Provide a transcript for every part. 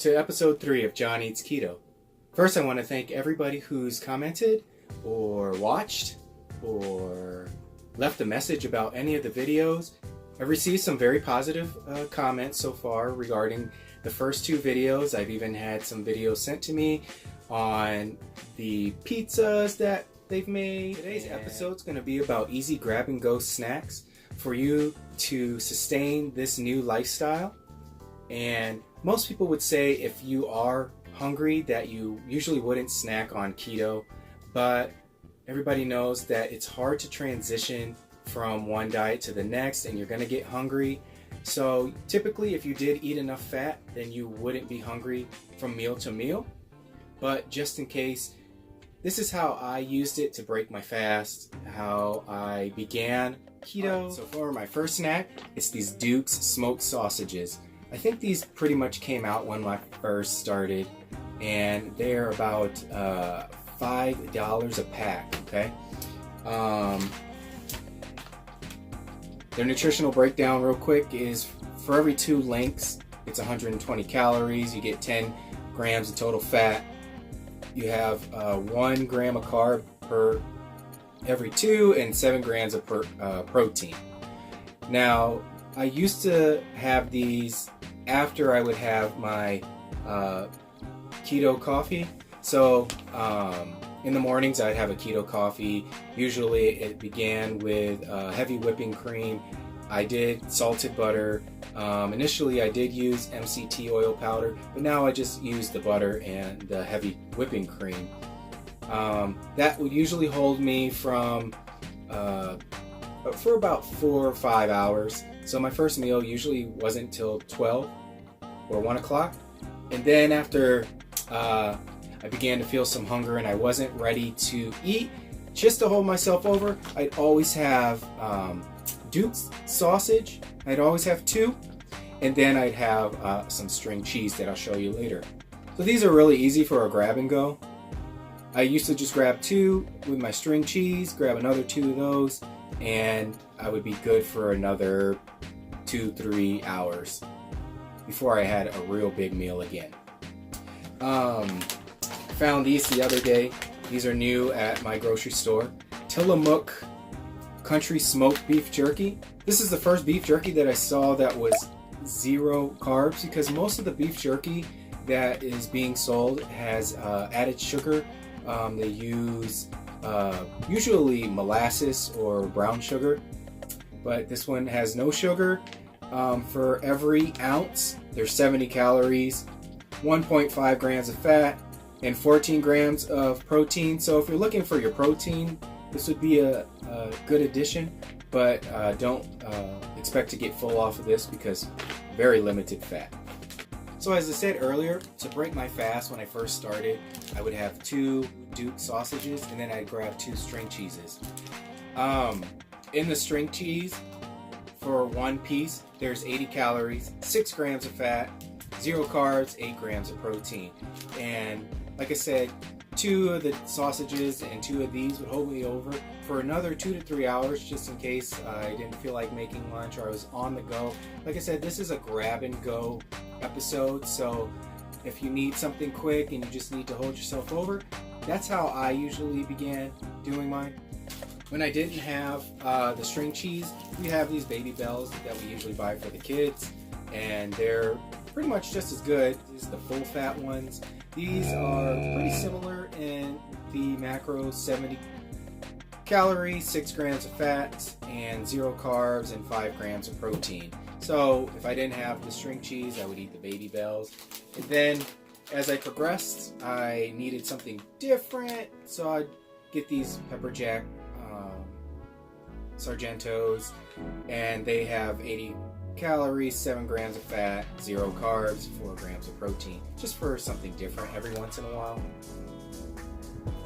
to episode 3 of John Eats Keto. First, I want to thank everybody who's commented or watched or left a message about any of the videos. I've received some very positive comments so far regarding the first 2 videos. I've even had some videos sent to me on the pizzas that they've made. Today's episode is going to be about easy grab-and-go snacks for you to sustain this new lifestyle. And most people would say if you are hungry that you usually wouldn't snack on keto, but everybody knows that it's hard to transition from one diet to the next and you're going to get hungry. So typically if you did eat enough fat, then you wouldn't be hungry from meal to meal. But just in case, this is how I used it to break my fast, how I began keto. So for my first snack, it's these Duke's smoked sausages. I think these pretty much came out when I first started, and they're about $5 a pack, okay? Their nutritional breakdown real quick is for every 2 links, it's 120 calories. You get 10 grams of total fat. You have 1 gram of carb per every 2 and 7 grams of protein. Now, I used to have these after I would have my keto coffee. So in the mornings I'd have a keto coffee. Usually it began with heavy whipping cream. I did salted butter. Initially I did use MCT oil powder, but now I just use the butter and the heavy whipping cream. That would usually hold me from for about 4 or 5 hours. So my first meal usually wasn't till 12 or 1 o'clock. And then after I began to feel some hunger and I wasn't ready to eat, just to hold myself over, I'd always have Duke's sausage. I'd always have 2. And then I'd have some string cheese that I'll show you later. So these are really easy for a grab and go. I used to just grab 2 with my string cheese, grab another 2 of those, and I would be good for another 2-3 hours before I had a real big meal again. Found these the other day. These are new at my grocery store. Tillamook Country Smoked Beef Jerky. This is the first beef jerky that I saw that was 0 carbs, because most of the beef jerky that is being sold has added sugar. They use usually molasses or brown sugar, but this one has no sugar. For every ounce, there's 70 calories, 1.5 grams of fat, and 14 grams of protein. So if you're looking for your protein, this would be a good addition, but don't expect to get full off of this because very limited fat. So as I said earlier, to break my fast when I first started, I would have 2 Duke sausages and then I'd grab 2 string cheeses. In the string cheese, for 1 piece, there's 80 calories, 6 grams of fat, 0 carbs, 8 grams of protein. And like I said, 2 of the sausages and 2 of these would hold me over for another 2 to 3 hours, just in case I didn't feel like making lunch or I was on the go. Like I said, this is a grab and go episode, so if you need something quick and you just need to hold yourself over, that's how I usually began doing mine. When I didn't have the string cheese, we have these Baby Bells that we usually buy for the kids, and they're pretty much just as good as the full fat ones. These are pretty similar in the macros: 70 calories, 6 grams of fat, and 0 carbs, and 5 grams of protein. So if I didn't have the string cheese, I would eat the Baby Bells. And then as I progressed, I needed something different, so I'd get these Pepper Jack Sargentos, and they have 80 calories, 7 grams of fat, 0 carbs, 4 grams of protein, just for something different every once in a while.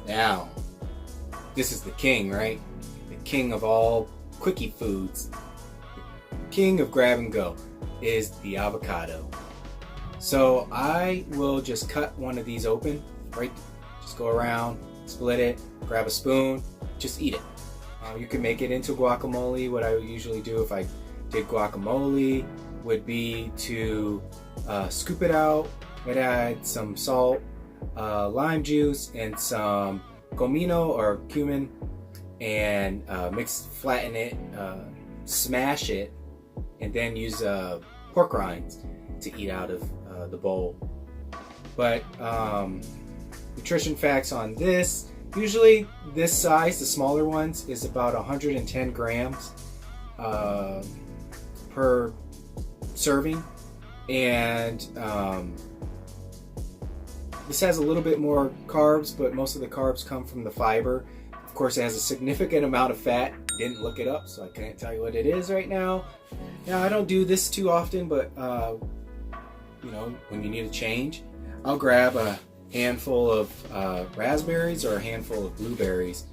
Now, this is the king, right? The king of all quickie foods. The king of grab and go is the avocado. So I will just cut one of these open, right? Just go around, split it, grab a spoon, just eat it. You can make it into guacamole. What I would usually do if I did guacamole would be to scoop it out, It add some salt, lime juice, and some comino or cumin, and flatten it, smash it, and then use pork rinds to eat out of the bowl. But nutrition facts on this: usually this size, the smaller ones, is about 110 grams per serving, and this has a little bit more carbs, but most of the carbs come from the fiber. Of course, it has a significant amount of fat. Didn't look it up, so I can't tell you what it is right now. Now, I don't do this too often, but you know, when you need a change, I'll grab a handful of raspberries or a handful of blueberries.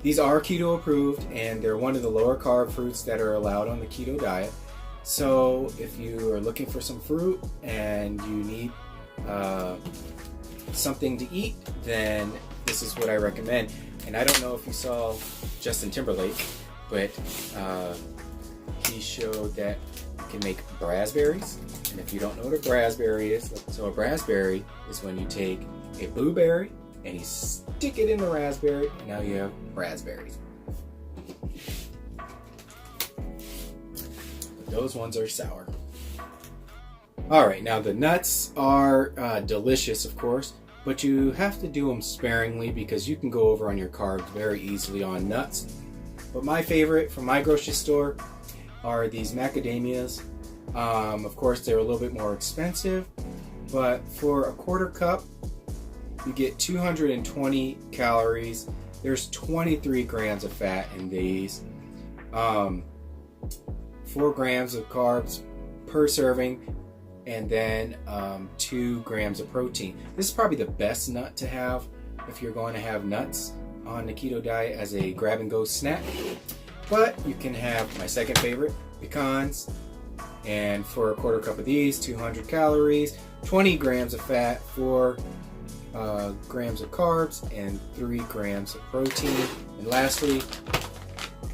These are keto approved, and they're one of the lower carb fruits that are allowed on the keto diet. So if you are looking for some fruit and you need something to eat, then this is what I recommend. And I don't know if you saw Justin Timberlake, but he showed that you can make raspberries. And if you don't know what a raspberry is, so a raspberry is when you take a blueberry and you stick it in the raspberry, and now you have raspberries. But those ones are sour. Alright, now the nuts are delicious, of course, but you have to do them sparingly because you can go over on your carbs very easily on nuts. But my favorite from my grocery store are these macadamias. Of course, they're a little bit more expensive, but for a quarter cup, you get 220 calories. There's 23 grams of fat in these. 4 grams of carbs per serving, and then 2 grams of protein. This is probably the best nut to have if you're going to have nuts on the keto diet as a grab-and-go snack. But you can have my second favorite, pecans. And for a quarter cup of these, 200 calories, 20 grams of fat, 4 grams of carbs, and 3 grams of protein. And lastly,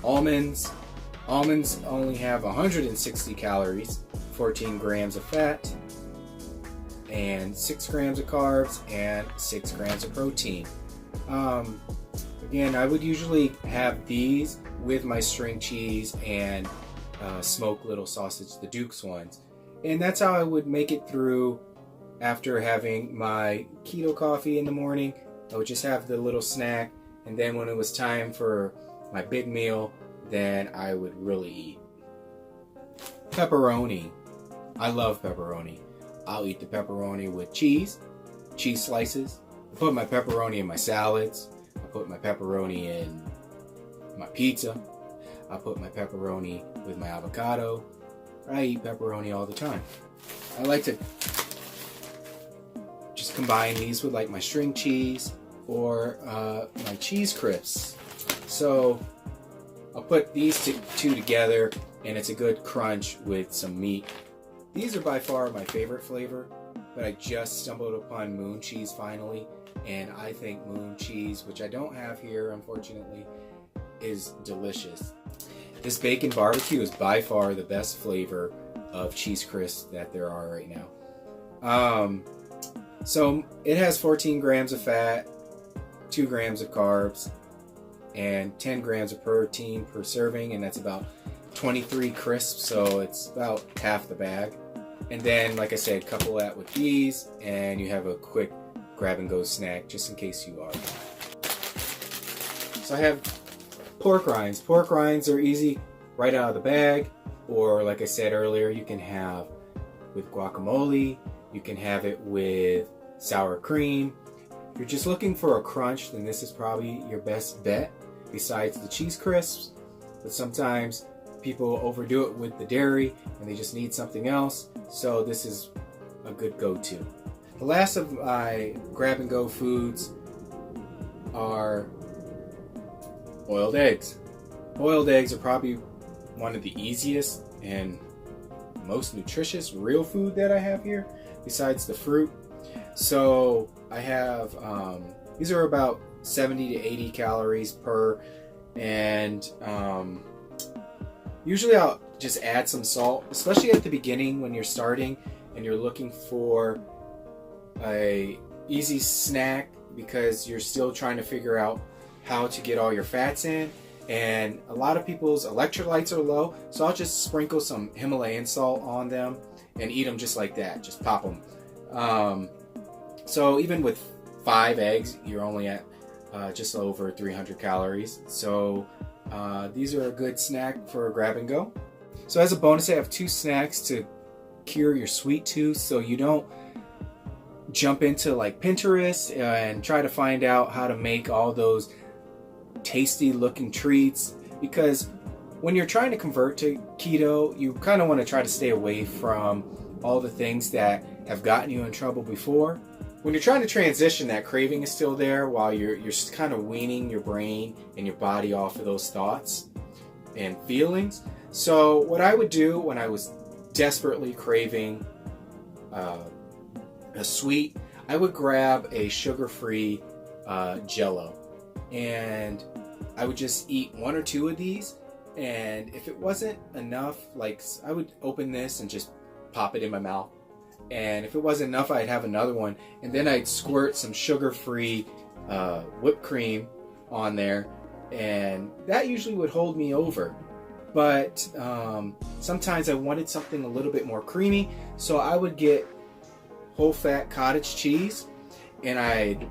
almonds. Almonds only have 160 calories, 14 grams of fat, and 6 grams of carbs, and 6 grams of protein. Again, I would usually have these with my string cheese and smoked little sausage, the Duke's ones. And that's how I would make it through after having my keto coffee in the morning. I would just have the little snack, and then when it was time for my big meal, then I would really eat. Pepperoni. I love pepperoni. I'll eat the pepperoni with cheese slices. I put my pepperoni in my salads. I put my pepperoni in my pizza. I put my pepperoni with my avocado. I eat pepperoni all the time. I like to just combine these with like my string cheese or my cheese crisps. So I'll put these two together, and it's a good crunch with some meat. These are by far my favorite flavor, but I just stumbled upon moon cheese finally, and I think moon cheese, which I don't have here unfortunately, is delicious. This bacon barbecue is by far the best flavor of cheese crisps that there are right now. So it has 14 grams of fat, 2 grams of carbs, and 10 grams of protein per serving, and that's about 23 crisps, so it's about half the bag. And then, like I said, couple that with these, and you have a quick grab-and-go snack, just in case you are. So I have pork rinds. Pork rinds are easy right out of the bag, or like I said earlier, you can have with guacamole, you can have it with sour cream. If you're just looking for a crunch, then this is probably your best bet besides the cheese crisps. But sometimes people overdo it with the dairy and they just need something else, so this is a good go-to. The last of my grab-and-go foods are boiled eggs. Boiled eggs are probably one of the easiest and most nutritious real food that I have here, besides the fruit. So I have, these are about 70 to 80 calories per, and usually I'll just add some salt, especially at the beginning when you're starting and you're looking for a easy snack because you're still trying to figure out how to get all your fats in. And a lot of people's electrolytes are low, so I'll just sprinkle some Himalayan salt on them and eat them just like that. Just pop them. So even with 5 eggs, you're only at just over 300 calories. So these are a good snack for a grab and go. So as a bonus, I have 2 snacks to cure your sweet tooth, so you don't jump into like Pinterest and try to find out how to make all those tasty looking treats, because when you're trying to convert to keto, you kind of want to try to stay away from all the things that have gotten you in trouble before. When you're trying to transition, that craving is still there while you're kind of weaning your brain and your body off of those thoughts and feelings. So what I would do when I was desperately craving a sweet, I would grab a sugar-free Jell-O, and I would just eat 1 or 2 of these. And if it wasn't enough, like, I would open this and just pop it in my mouth. And if it wasn't enough, I'd have another one, and then I'd squirt some sugar-free whipped cream on there, and that usually would hold me over. But sometimes I wanted something a little bit more creamy, so I would get whole fat cottage cheese, and I'd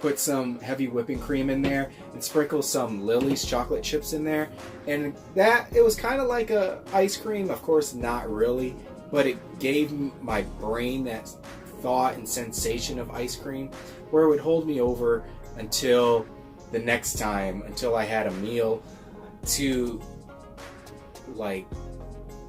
put some heavy whipping cream in there and sprinkle some Lily's chocolate chips in there, and that, it was kind of like a ice cream. Of course, not really, but it gave my brain that thought and sensation of ice cream, where it would hold me over until the next time, until I had a meal to like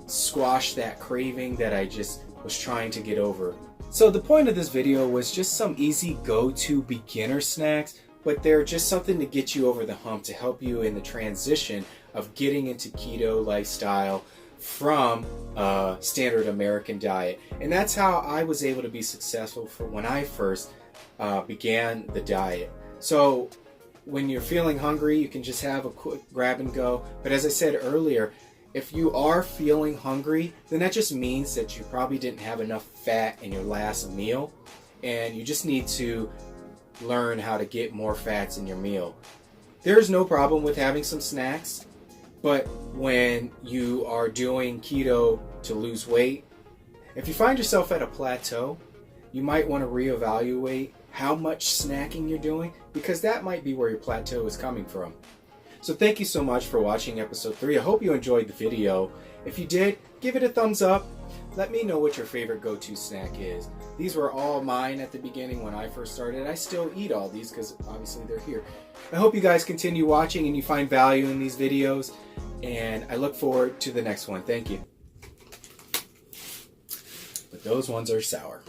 squash that craving that I just was trying to get over. So the point of this video was just some easy go-to beginner snacks, but they're just something to get you over the hump, to help you in the transition of getting into keto lifestyle from a standard American diet. And that's how I was able to be successful for when I first began the diet. So when you're feeling hungry, you can just have a quick grab and go. But as I said earlier, if you are feeling hungry, then that just means that you probably didn't have enough fat in your last meal, and you just need to learn how to get more fats in your meal. There's no problem with having some snacks, but when you are doing keto to lose weight, if you find yourself at a plateau, you might want to reevaluate how much snacking you're doing, because that might be where your plateau is coming from. So thank you so much for watching episode 3. I hope you enjoyed the video. If you did, give it a thumbs up. Let me know what your favorite go-to snack is. These were all mine at the beginning when I first started. I still eat all these because obviously they're here. I hope you guys continue watching and you find value in these videos. And I look forward to the next one. Thank you. But those ones are sour.